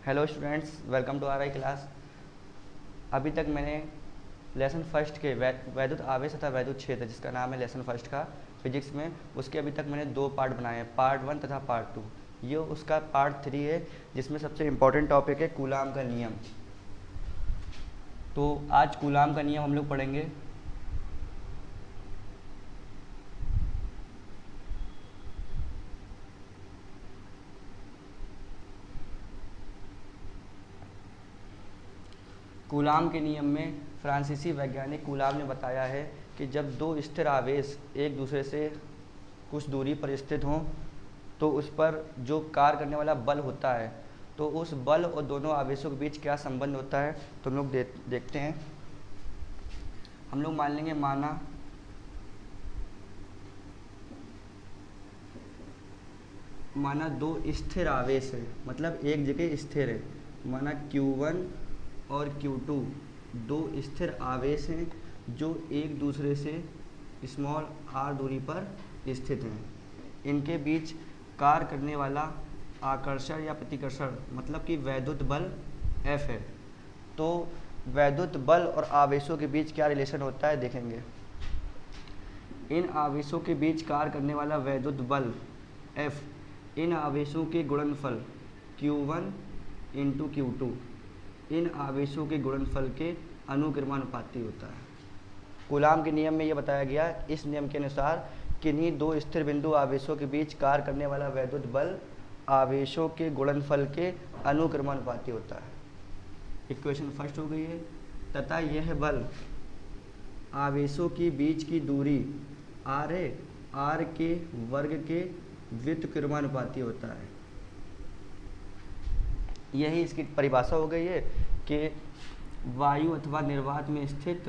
Hello students, welcome to R I class. अभी तक मैंने लेसन फर्स्ट के वैद्युत आवेश तथा वैद्युत क्षेत्र, जिसका नाम है लेसन फर्स्ट का फिजिक्स में, उसके अभी तक मैंने 2 पार्ट बनाए हैं, पार्ट 1 तथा पार्ट 2। ये उसका पार्ट 3 है, जिसमें सबसे इम्पोर्टेंट टॉपिक है कूलाम का नियम। तो आज कूलाम का नियम हम लोग पढ़ेंगे। कूलाम के नियम में फ्रांसीसी वैज्ञानिक कूलाम ने बताया है कि जब 2 स्थिर आवेश एक दूसरे से कुछ दूरी पर स्थित हों तो उस पर जो कार्य करने वाला बल होता है, तो उस बल और दोनों आवेशों के बीच क्या संबंध होता है, तो हम लोग देखते हैं। हम लोग मान लेंगे माना 2 स्थिर आवेश है, मतलब एक जगह स्थिर है। माना Q1 और Q2 2 स्थिर आवेश हैं जो एक दूसरे से स्मॉल r दूरी पर स्थित हैं। इनके बीच कार्य करने वाला आकर्षण या प्रतिकर्षण, मतलब कि वैद्युत बल F है। तो वैद्युत बल और आवेशों के बीच क्या रिलेशन होता है देखेंगे। इन आवेशों के बीच कार्य करने वाला वैद्युत बल F इन आवेशों के गुणनफल Q1 × Q2 इन आवेशों के गुणनफल के अनुक्रमानुपाती होता है। कूलाम के नियम में यह बताया गया, इस नियम के अनुसार किन्हीं 2 स्थिर बिंदु आवेशों के बीच कार्य करने वाला वैद्युत बल आवेशों के गुणनफल के अनुक्रमानुपाती होता है। इक्वेशन फर्स्ट हो गई है। तथा यह बल आवेशों के बीच की दूरी r है, r के वर्ग के व्युत्क्रमानुपाती होता है। यही इसकी परिभाषा हो गई है कि वायु अथवा निर्वात में स्थित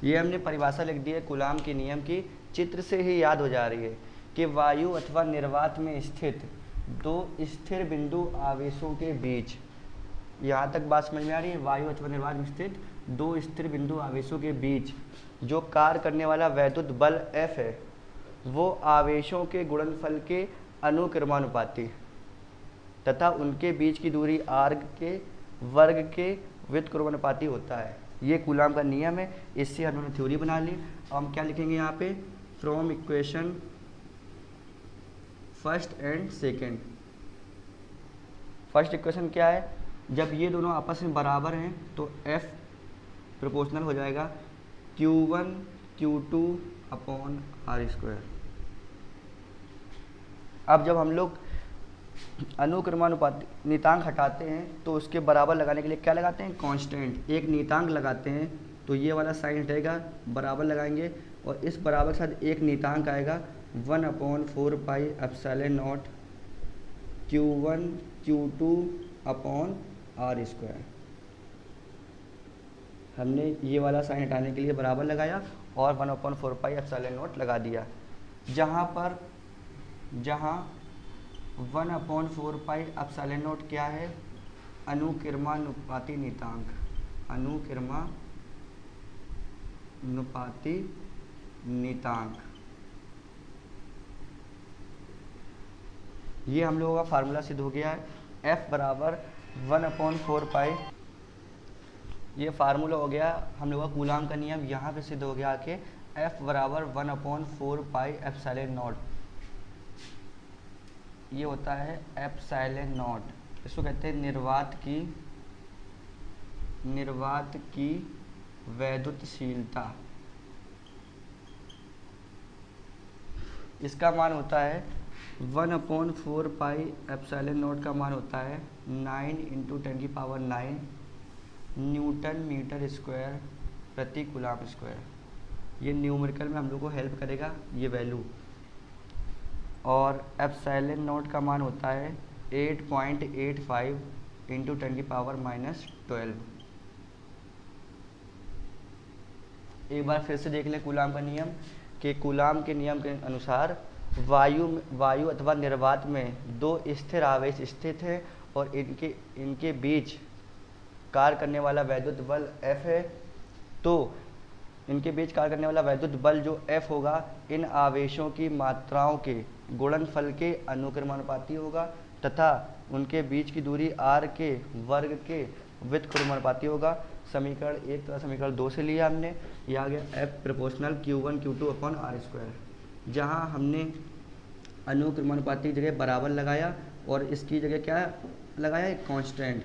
ये हमने परिभाषा लिख दी है कूलाम के नियम की, चित्र से ही याद हो जा रही है कि वायु अथवा निर्वात में स्थित 2 स्थिर बिंदु आवेशों के बीच, यहाँ तक बात समझ में आ रही है। वायु अथवा निर्वात में स्थित 2 स्थिर बिंदु आवेशों के बीच जो कार्य करने वाला वैद्युत बल F है, वो आवेशों के गुणनफल के अनुक्रमानुपाती तथा उनके बीच की दूरी r के वर्ग के व्युत्क्रमानुपाती होता है। ये कूलाम का नियम है। इससे हमने थ्योरी बना ली। अब हम क्या लिखेंगे यहाँ पे, from equation first and second. First equation क्या है, जब ये दोनों आपस में बराबर हैं तो F प्रोपोर्शनल हो जाएगा Q1 Q2 अपॉन r²। अब जब हम लोग अनुक्रमानुपाती नियतांक हटाते हैं तो उसके बराबर लगाने के लिए क्या लगाते हैं, कांस्टेंट। एक नियतांक लगाते हैं तो ये वाला साइन हटेगा, बराबर लगाएंगे और इस बराबर के साथ एक नियतांक आएगा 1/4πε0 Q1 Q2 अपॉन r²। हमने ये वाला साइन हटाने के लिए बराबर लगाया और 1/4πε0 लगा दिया। जहाँ 1/4πε0 क्या है, अनुक्रमानुपाती नियतांक। ये हम लोगों का फार्मूला सिद्ध हो गया है। F बराबर 1/4π, ये फार्मूला हो गया हम लोगों का कूलाम का नियम। यहाँ पे सिद्ध हो गया कि F बराबर 1/4πε0, ये होता है ε0। इसको कहते हैं निर्वात की वैद्युतशीलता। इसका मान होता है 1/4πε0 का मान होता है 9 × 10⁹ न्यूटन मीटर स्क्वायर प्रति कूलाम स्क्वायर। ये न्यूमेरिकल में हम लोग को हेल्प करेगा ये वैल्यू। और ε0 का मान होता है 8.85 × 10⁻⁻12। एक बार फिर से देख लें कूलाम का नियम कि कूलाम के नियम के अनुसार वायु अथवा निर्वात में 2 स्थिर आवेश स्थित हैं और इनके बीच कार्य करने वाला वैद्युत बल F है, तो इनके बीच कार्य करने वाला वैद्युत बल जो F होगा इन आवेशों की मात्राओं के गुणनफल के अनुक्रमानुपाती होगा तथा उनके बीच की दूरी r के वर्ग के व्युत्क्रमानुपाती होगा। समीकरण 1 तथा समीकरण 2 से लिया हमने, यह आ गया F proportional Q1 Q2 upon R square, जहाँ हमने अनुक्रमानुपाती की जगह बराबर लगाया और इसकी जगह क्या लगाया, एक कांस्टेंट,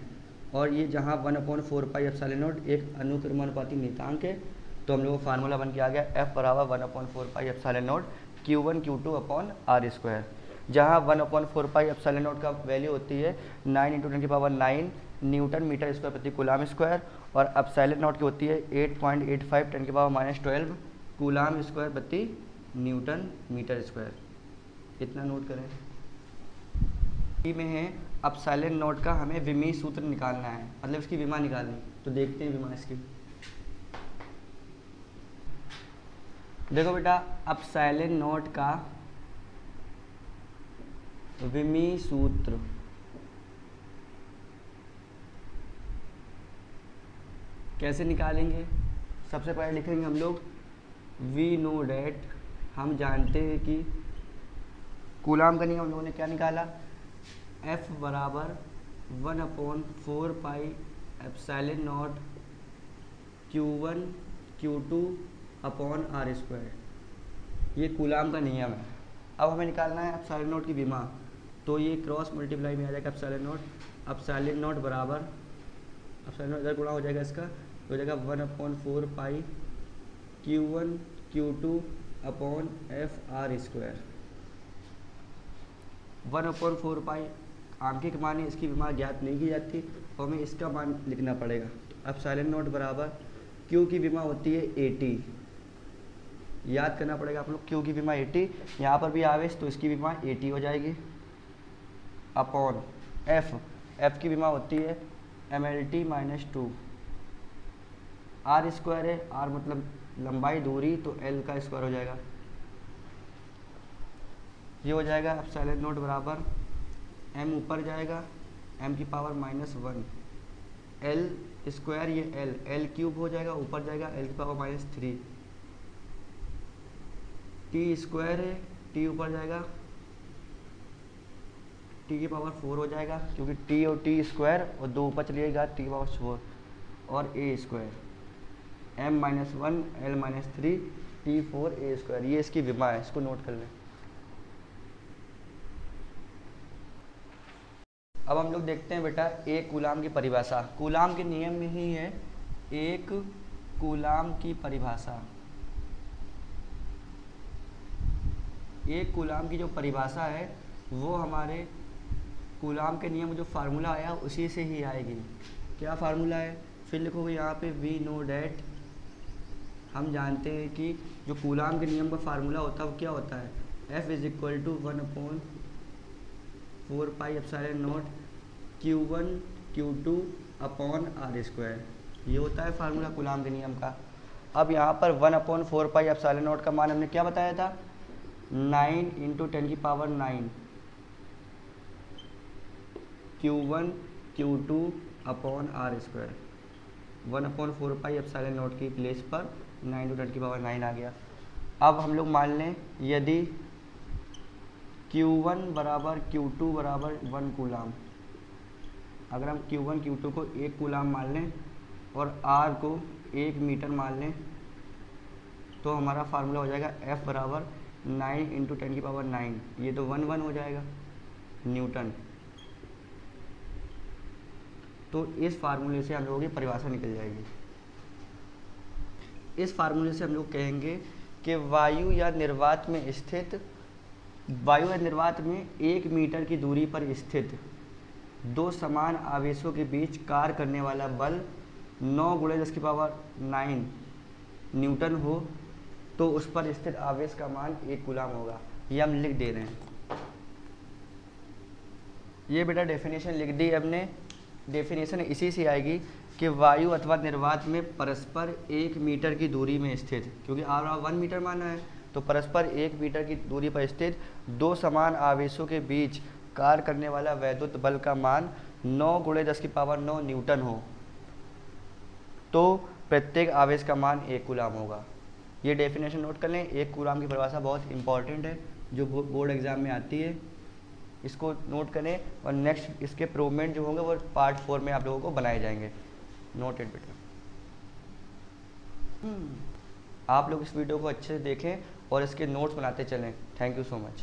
और ये जहाँ 1/4 पाई एप्सिलॉन नॉट एक अनुक्रमानुपाती नियतांक है, तो हम लोग को फार्मूला बन के आ गया F बराबर 1/4 pi epsilon not Q1 Q2 upon R square, जहाँ 1/4 पाई एप्सिलॉन नॉट का वैल्यू होती है 9 × 10⁹ न्यूटन मीटर स्क्वायर प्रति कूलाम स्क्वायर, और एप्सिलॉन नॉट की होती है 8.85 10⁻⁻12 कूलाम स्क्वायर प्रति न्यूटन मीटर स्क्वायर। इतना नोट करें। ई में है एप्सिलॉन नॉट का हमें विमीय सूत्र निकालना है, मतलब इसकी विमा निकालनी, तो देखते हैं विमा इसकी। देखो बेटा, एप्सिलॉन नॉट का विमीय सूत्र कैसे निकालेंगे? सबसे पहले लिखेंगे हम लोग वी नो डैट, हम जानते हैं कि कूलाम का नियम हम लोगों ने क्या निकाला, F बराबर 1/4 pi epsilon not Q1 Q2 upon R square, ये कूलाम का नियम है। अब हमें निकालना है एप्सिलॉन नॉट की विमा, तो ये क्रॉस मल्टीप्लाई में आ जाएगा एप्सिलॉन नॉट बराबर, एप्सिलॉन नॉट इधर गुणा हो जाएगा इसका, तो हो जाएगा 1/4 पाई Q1 Q2 upon FR square. 1/4 पाई आंकिक मान है, इसकी विमा ज्ञात नहीं की जाती, तो हमें इसका मान लिखना पड़ेगा। एप्सिलॉन नॉट बराबर Q की विमा होती है 80, याद करना पड़ेगा आप लोग, Q की विमा 80, यहाँ पर भी आवेश तो इसकी विमा 80 हो जाएगी, अपॉन F की विमा होती है mLT-2, R स्क्वायर है, R मतलब लंबाई दूरी, तो L का स्क्वायर हो जाएगा, ये हो जाएगा एप्सिलॉन नॉट बराबर m ऊपर जाएगा m की पावर -1 L स्क्वायर, ये L क्यूब हो जाएगा, ऊपर जाएगा L की पावर -3, T स्क्वायर है, T ऊपर जाएगा T की पावर 4 हो जाएगा, क्योंकि T और T स्क्वायर और 2 ऊपर चलिएगा T की पावर 4, और A square m-1 L-3 T4 A square, ये इसकी विमा है, इसको नोट कर लें। अब हम लोग देखते हैं बेटा एक कूलाम की परिभाषा, कूलाम के नियम में ही है एक कूलाम की परिभाषा। एक कूलाम की जो परिभाषा है वो हमारे कूलाम के नियम में जो फार्मूला आया उसी से ही आएगी। क्या फार्मूला है? फिर लिखोगे यहाँ पे वी नो डैट, हम जानते हैं कि जो कूलाम के नियम का फार्मूला होता है वो क्या होता है, F = 1/4 pi epsilon not Q1 Q2 upon R square, ये होता है फार्मूला कूलाम के नियम का। अब यहाँ पर 1/4 पाई एप्सिलॉन नॉट का मान हमने क्या बताया था, 9 × 10⁹ Q1 Q2 upon R square, 1/4 pi epsilon not की प्लेस पर 9 × 10⁹ आ गया। अब हम लोग मान लें यदि Q1 बराबर Q2 बराबर 1 कूलाम, अगर हम Q1 Q2 को 1 कूलाम मान लें और R को 1 मीटर मान लें, तो हमारा फार्मूला हो जाएगा F बराबर 9 × 10⁹, ये तो 1 हो जाएगा न्यूटन। तो इस फार्मूले से हम लोगों की परिभाषा निकल जाएगी। इस फार्मूले से हम लोग कहेंगे कि वायु या निर्वात में 1 मीटर की दूरी पर स्थित दो समान आवेशों के बीच कार्य करने वाला बल 9 × 10⁹ न्यूटन हो, तो उस पर स्थित आवेश का मान 1 कूलाम होगा। ये हम लिख दे रहे हैं। ये बेटा डेफिनेशन लिख दी हमने। डेफिनेशन इसी से आएगी कि वायु अथवा निर्वात में परस्पर 1 मीटर की दूरी में स्थित, क्योंकि R 1 मीटर माना है, तो परस्पर 1 मीटर की दूरी पर स्थित दो समान आवेशों के बीच कार्य करने वाला वैद्युत बल का मान 9 × 10⁹ न्यूटन हो, तो प्रत्येक आवेश का मान 1 कूलाम होगा। ये डेफिनेशन नोट कर लें। 1 कूलाम की परिभाषा बहुत इंपॉर्टेंट है जो बोर्ड एग्जाम में आती है, इसको नोट करें। और नेक्स्ट इसके प्रूवमेंट जो होंगे वो पार्ट 4 में आप लोगों को बनाए जाएंगे। नोट इट बेटा। आप लोग इस वीडियो को अच्छे से देखें और इसके नोट्स बनाते चलें। Thank you so much.